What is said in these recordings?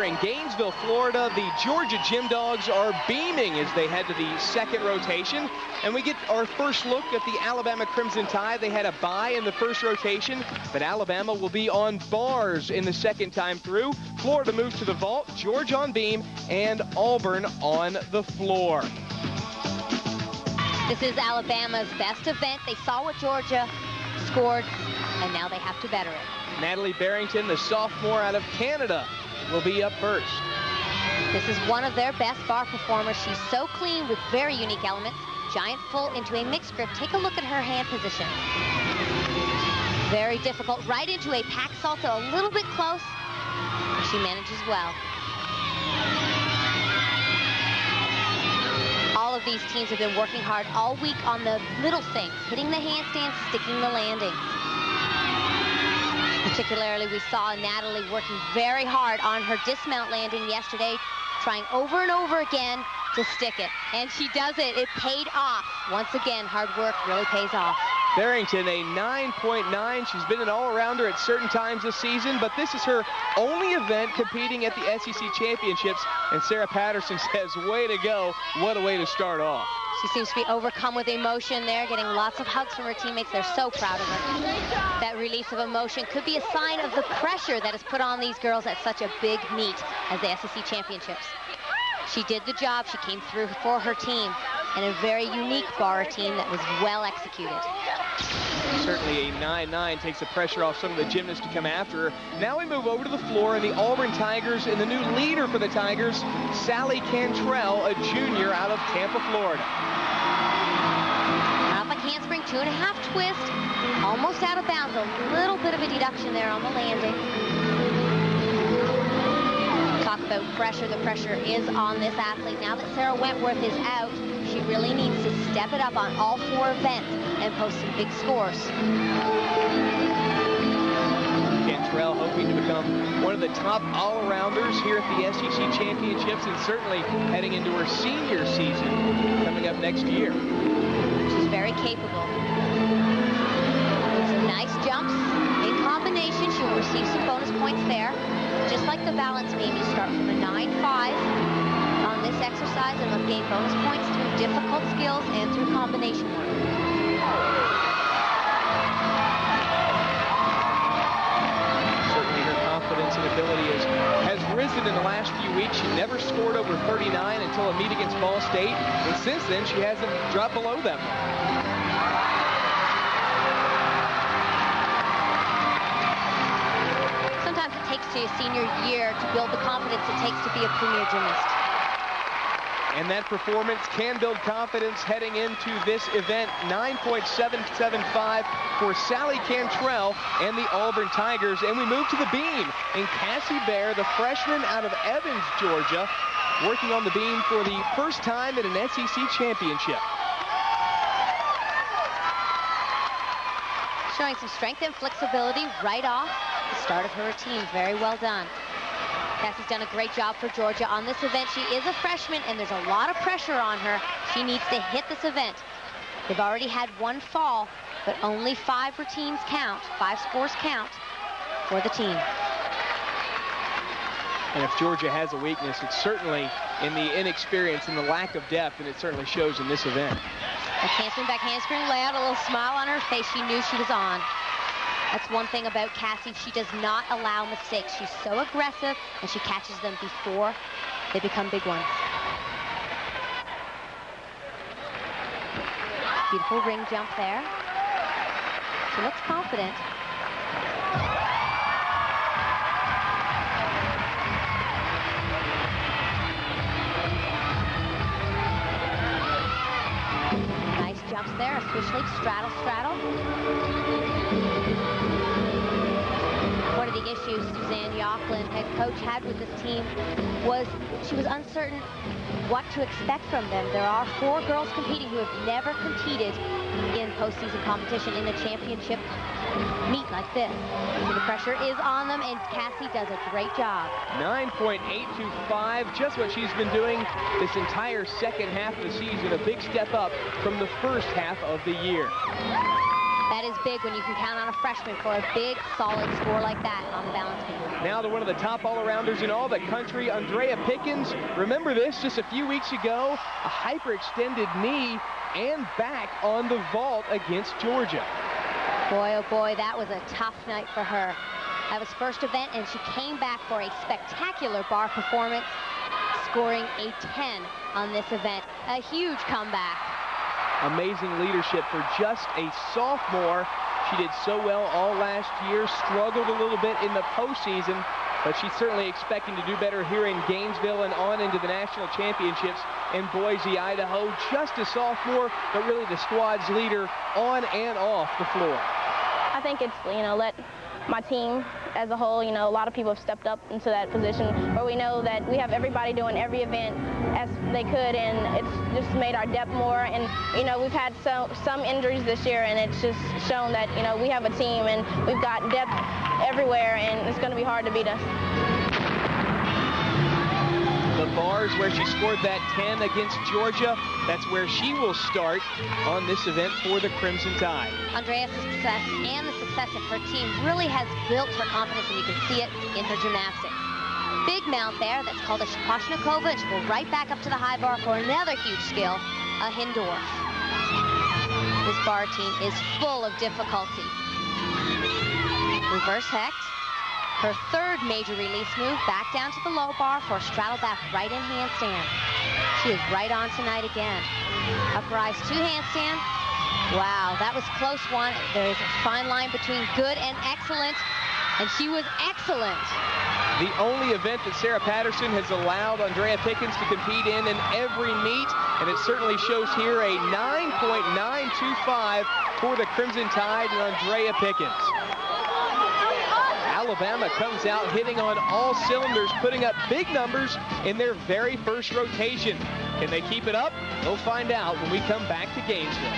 In Gainesville, Florida, the Georgia Gym Dogs are beaming as they head to the second rotation. And we get our first look at the Alabama Crimson Tide. They had a bye in the first rotation, but Alabama will be on bars in the second time through. Florida moves to the vault, Georgia on beam, and Auburn on the floor. This is Alabama's best event. They saw what Georgia scored, and now they have to better it. Natalie Barrington, the sophomore out of Canada, will be up first. This is one of their best bar performers. She's so clean with very unique elements. Giant full into a mixed grip. Take a look at her hand position. Very difficult. Right into a pack salto, a little bit close. She manages well. All of these teams have been working hard all week on the little things, hitting the handstands, sticking the landings. Particularly, we saw Natalie working very hard on her dismount landing yesterday, trying over and over again to stick it. And she does it. It paid off. Once again, hard work really pays off. Barrington, a 9.9. She's been an all-arounder at certain times this season, but this is her only event competing at the SEC Championships. And Sarah Patterson says, way to go. What a way to start off. She seems to be overcome with emotion there, getting lots of hugs from her teammates. They're so proud of her. That release of emotion could be a sign of the pressure that is put on these girls at such a big meet as the SEC Championships. She did the job. She came through for her team, and a very unique bar team that was well executed. Certainly a 9.9 takes the pressure off some of the gymnasts to come after her. Now we move over to the floor, and the Auburn Tigers, and the new leader for the Tigers, Sally Cantrell, a junior out of Tampa, Florida. Out like handspring, 2.5 twist, almost out of bounds. A little bit of a deduction there on the landing. Talk about pressure. The pressure is on this athlete. Now that Sarah Wentworth is out, she really needs to step it up on all 4 events and post some big scores. Cantrell hoping to become one of the top all-arounders here at the SEC Championships, and certainly heading into her senior season coming up next year. She's very capable. Some nice jumps in combination. She will receive some bonus points there. Just like the balance beam, you start from a 9.5 on this exercise and will gain bonus points through difficult skills and through combination work. Certainly her confidence and ability has risen in the last few weeks. She never scored over 39 until a meet against Ball State, and since then she hasn't dropped below that mark. Sometimes it takes to a senior year to build the confidence it takes to be a premier gymnast. And that performance can build confidence heading into this event. 9.775 for Sally Cantrell and the Auburn Tigers. And we move to the beam. And Cassie Bair, the freshman out of Evans, Georgia, working on the beam for the first time at an SEC championship. Showing some strength and flexibility right off the start of her routine. Very well done. Cassie's done a great job for Georgia on this event. She is a freshman, and there's a lot of pressure on her. She needs to hit this event. They've already had 1 fall, but only 5 routines count, 5 scores count for the team. And if Georgia has a weakness, it's certainly in the inexperience and the lack of depth, and it certainly shows in this event. Back handspring layout, a little smile on her face. She knew she was on. That's one thing about Cassie. She does not allow mistakes. She's so aggressive, and she catches them before they become big ones. Beautiful ring jump there. She looks confident. Nice jumps there. A swish leap, straddle, straddle. One of the issues Suzanne Youghlin, head coach, had with this team was she was uncertain what to expect from them. There are 4 girls competing who have never competed in postseason competition in a championship meet like this. So the pressure is on them, and Cassie does a great job. 9.825, just what she's been doing this entire second half of the season. A big step up from the first half of the year. That is big when you can count on a freshman for a big, solid score like that on the balance beam. Now to one of the top all-arounders in all the country, Andree Pickens. Remember this, just a few weeks ago, a hyperextended knee and back on the vault against Georgia. Boy, oh boy, that was a tough night for her. That was first event, and she came back for a spectacular bar performance, scoring a 10 on this event. A huge comeback. Amazing leadership for just a sophomore. She did so well all last year, struggled a little bit in the postseason, but she's certainly expecting to do better here in Gainesville and on into the national championships in Boise, Idaho. Just a sophomore, but really the squad's leader on and off the floor. I think it's, let my team as a whole, a lot of people have stepped up into that position where we know that we have everybody doing every event as they could, and it's just made our depth more. And, we've had some injuries this year, and it's just shown that, we have a team and we've got depth everywhere, and it's going to be hard to beat us. The bars where she scored that 10 against Georgia, that's where she will start on this event for the Crimson Tide. Andrea's success and the success of her team really has built her confidence, and you can see it in her gymnastics. Big mount there, that's called a Shaposhnikova, and she will right back up to the high bar for another huge skill, a Hindorf. This bar team is full of difficulty. Reverse hecht. Her third major release move, back down to the low bar for a straddle back right in handstand. She is right on tonight again. Uprise to handstand. Wow, that was close one. There's a fine line between good and excellent, and she was excellent. The only event that Sarah Patterson has allowed Andree Pickens to compete in every meet, and it certainly shows here a 9.925 for the Crimson Tide and Andree Pickens. Alabama comes out hitting on all cylinders, putting up big numbers in their very first rotation. Can they keep it up? We'll find out when we come back to Gainesville.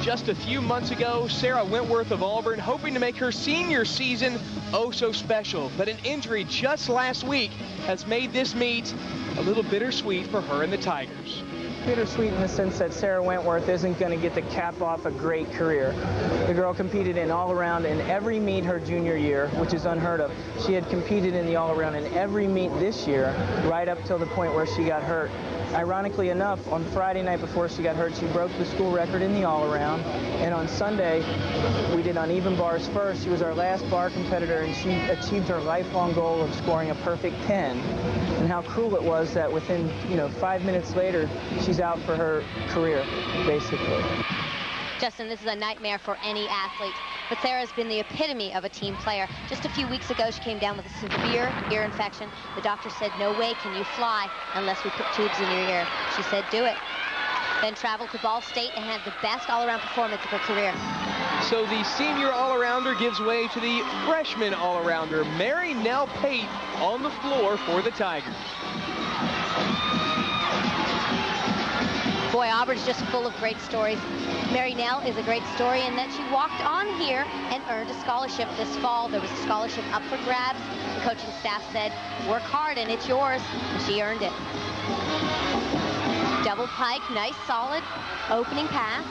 Just a few months ago, Sarah Wentworth of Auburn hoping to make her senior season oh so special, but an injury just last week has made this meet a little bittersweet for her and the Tigers. Bittersweet in the sense that Sarah Wentworth isn't going to get to cap off a great career. The girl competed in all-around in every meet her junior year, which is unheard of. She had competed in the all-around in every meet this year, right up till the point where she got hurt. Ironically enough, on Friday night before she got hurt, she broke the school record in the all-around, and on Sunday, we did uneven bars first. She was our last bar competitor, and she achieved her lifelong goal of scoring a perfect 10. And how cruel it was that within, 5 minutes later, she's out for her career, basically. Justin, this is a nightmare for any athlete, but Sarah's been the epitome of a team player. Just a few weeks ago, she came down with a severe ear infection. The doctor said, no way can you fly unless we put tubes in your ear. She said, do it. Then traveled to Ball State and had the best all-around performance of her career. So the senior all-arounder gives way to the freshman all-arounder, Nell Pate, on the floor for the Tigers. Boy, Auburn's just full of great stories. Nell is a great story in that she walked on here and earned a scholarship this fall. There was a scholarship up for grabs. The coaching staff said, work hard and it's yours, and she earned it. Double pike, nice, solid opening pass.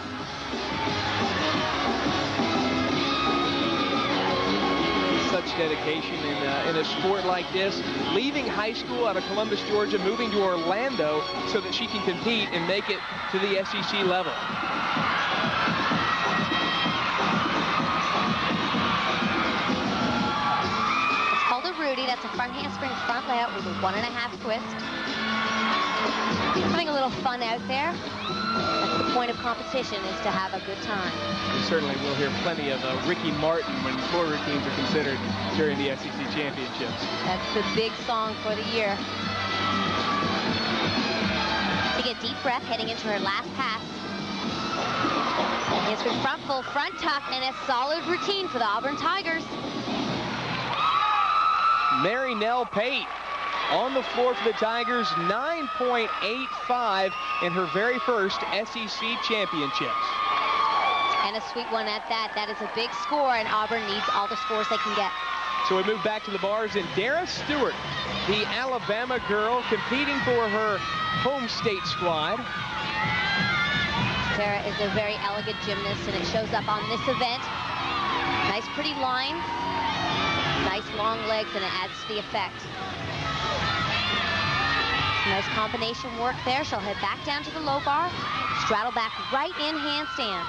Such dedication in a sport like this. Leaving high school out of Columbus, Georgia, moving to Orlando so that she can compete and make it to the SEC level. It's called a Rudy. That's a front handspring front layout with a 1.5 twist. Having a little fun out there. That's the point of competition, is to have a good time. We certainly will hear plenty of Ricky Martin when floor routines are considered during the SEC championships. That's the big song for the year. Take a deep breath heading into her last pass. Handspring front full, front tuck, and a solid routine for the Auburn Tigers. Nell Pate on the floor for the Tigers, 9.85 in her very first SEC championships. And a sweet one at that. That is a big score, and Auburn needs all the scores they can get. So we move back to the bars, and Dara Stewart, the Alabama girl, competing for her home state squad. Dara is a very elegant gymnast, and it shows up on this event. Nice pretty lines, nice long legs, and it adds to the effect. Nice combination work there. She'll head back down to the low bar, straddle back right in handstand.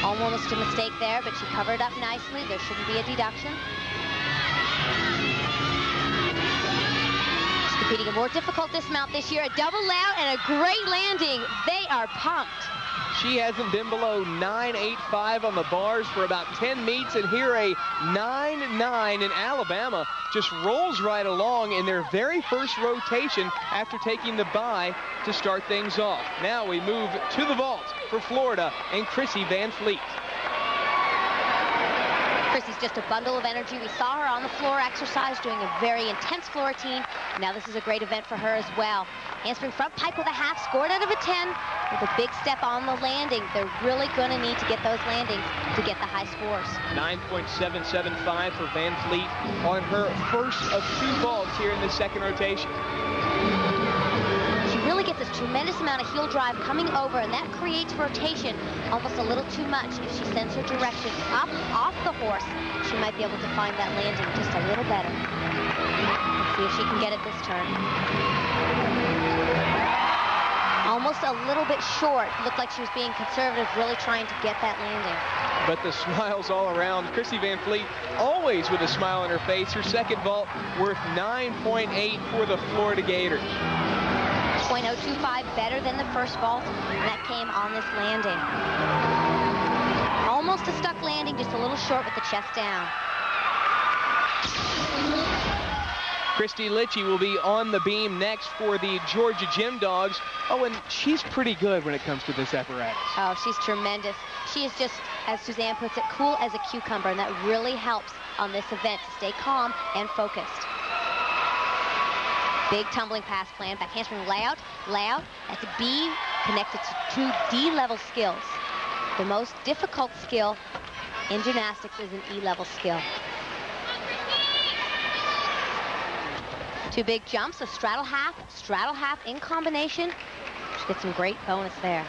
Almost a mistake there, but she covered up nicely. There shouldn't be a deduction. She's competing a more difficult dismount this year. A double layout and a great landing. They are pumped. She hasn't been below 9.85 on the bars for about 10 meets, and here a 9.9 in Alabama just rolls right along in their very first rotation after taking the bye to start things off. Now we move to the vault for Florida and Chrissy Van Fleet. Chrissy's just a bundle of energy. We saw her on the floor exercise doing a very intense floor routine. Now this is a great event for her as well. Handspring front pike with a half, scored out of a 10 with a big step on the landing. They're really going to need to get those landings to get the high scores. 9.775 for Van Fleet on her first of 2 vaults here in the second rotation. She really gets this tremendous amount of heel drive coming over, and that creates rotation almost a little too much. If she sends her direction up off the horse, she might be able to find that landing just a little better. Let's see if she can get it this turn. Almost a little bit short. Looked like she was being conservative, really trying to get that landing. But the smiles all around. Chrissy Van Fleet always with a smile on her face. Her second vault worth 9.8 for the Florida Gators. 0.025 better than the first vault, and that came on this landing. Almost a stuck landing, just a little short with the chest down. Kristi Lichey will be on the beam next for the Georgia Gym Dogs. Oh, and she's pretty good when it comes to this apparatus. Oh, she's tremendous. She is just, as Suzanne puts it, cool as a cucumber, and that really helps on this event to stay calm and focused. Big tumbling pass plan, back handspring layout. That's a B connected to 2 D-level skills. The most difficult skill in gymnastics is an E-level skill. 2 big jumps, a straddle half in combination. She gets some great bonus there.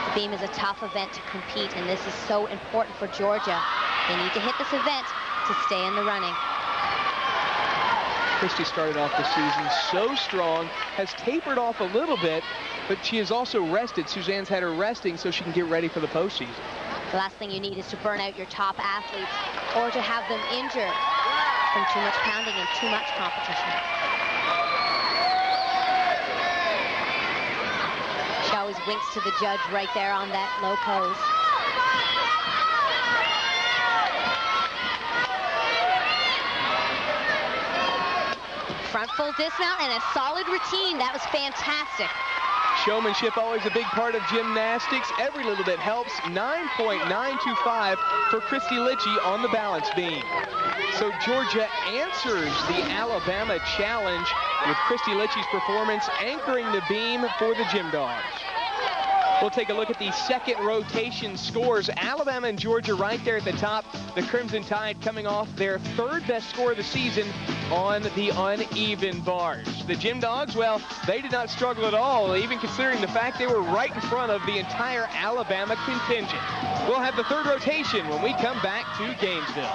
The beam is a tough event to compete, and this is so important for Georgia. They need to hit this event to stay in the running. Kristi started off the season so strong, has tapered off a little bit, but she has also rested. Suzanne's had her resting so she can get ready for the postseason. The last thing you need is to burn out your top athletes or to have them injured from too much pounding and too much competition. She always winks to the judge right there on that low pose. Front full dismount and a solid routine. That was fantastic. Showmanship always a big part of gymnastics. Every little bit helps. 9.925 for Kristi Lichey on the balance beam. So Georgia answers the Alabama challenge with Kristi Lichey's performance anchoring the beam for the Gym Dogs. We'll take a look at the second rotation scores. Alabama and Georgia right there at the top. The Crimson Tide coming off their 3rd best score of the season on the uneven bars. The Gym Dogs, well, they did not struggle at all, even considering the fact they were right in front of the entire Alabama contingent. We'll have the 3rd rotation when we come back to Gainesville.